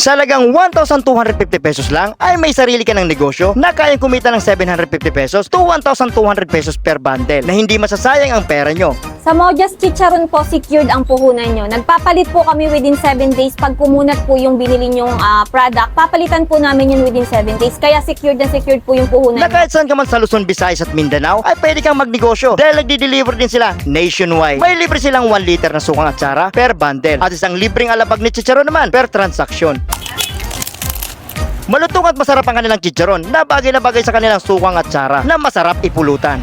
Sa halagang 1,250 pesos lang ay may sarili ka ng negosyo na kayang kumita ng 750 pesos to 1,200 pesos per bundle na hindi masasayang ang pera nyo. Sa Mojas Chicharon po, secured ang puhunan nyo. Nagpapalit po kami within 7 days. Pag kumunat po yung binili nyong product, papalitan po namin yun within 7 days. Kaya secured na secured po yung puhunan Na nyo. kahit saan ka man sa Luzon, Visayas at Mindanao ay pwede kang magnegosyo dahil nagdi-deliver din sila nationwide. May libre silang 1 liter na sukang atsara per bundle at isang libreng alabag ni chicharon naman per transaksyon. Malutong at masarap ang kanilang chicharon na bagay sa kanilang sukang atsara na masarap ipulutan.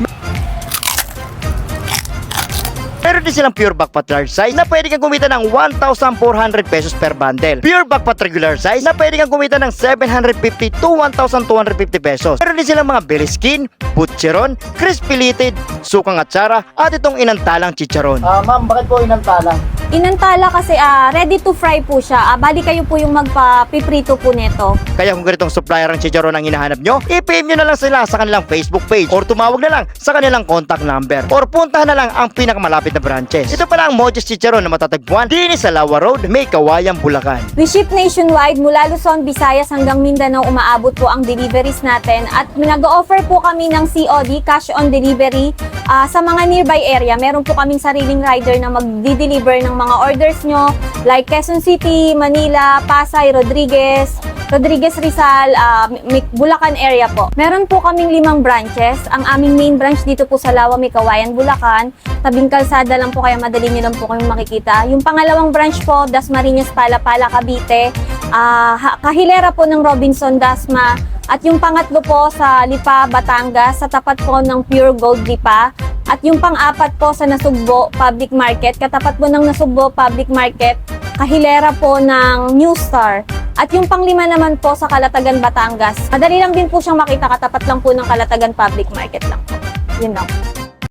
Meron din silang pure backpat large size na pwede kang kumita ng 1,400 pesos per bundle. Pure backpat regular size na pwede kang kumita ng 750 to 1,250 pesos. Meron din silang mga belly skin, butcheron, crispy litid, sukang atsara at itong inantalang chicharon. Ma'am, bakit po inantalang? Inantala kasi ready to fry po siya. Bali kayo po yung magpapiprito po neto. Kaya kung ganitong supplier ang chicharon ang hinahanap nyo, i-PM nyo na lang sila sa kanilang Facebook page or tumawag na lang sa kanilang contact number or puntahan na lang ang pinakamalapit na branches. Ito pala ang Mojas Chicharon na matatagpuan din sa Lawa Road, May Kawayan, Bulacan. We ship nationwide mula Luzon, Visayas hanggang Mindanao. Umaabot po ang deliveries natin at nag-offer po kami ng COD, cash on delivery, sa mga nearby area. Meron po kaming sariling rider na magdi-deliver ng mga orders nyo like Quezon City, Manila, Pasay, Rodriguez Rizal, Bulacan area po. Meron po kaming 5 branches. Ang aming main branch dito po sa Lawa, May Kawayan, Bulacan. Tabing kalsada lang po kaya madali nyo lang po kayong makikita. Yung pangalawang branch po, Dasmariñas, Palapala, Cavite. Kahilera po ng Robinson, Dasma. At yung pangatlo po sa Lipa, Batangas, sa tapat po ng Pure Gold Lipa. At yung pang-apat po sa Nasugbo Public Market, katapat po ng Nasugbo Public Market, kahilera po ng New Star. At yung pang-5 naman po sa Calatagan, Batangas. Madali lang din po siyang makita, katapat lang po ng Calatagan Public Market lang po. Yun lang.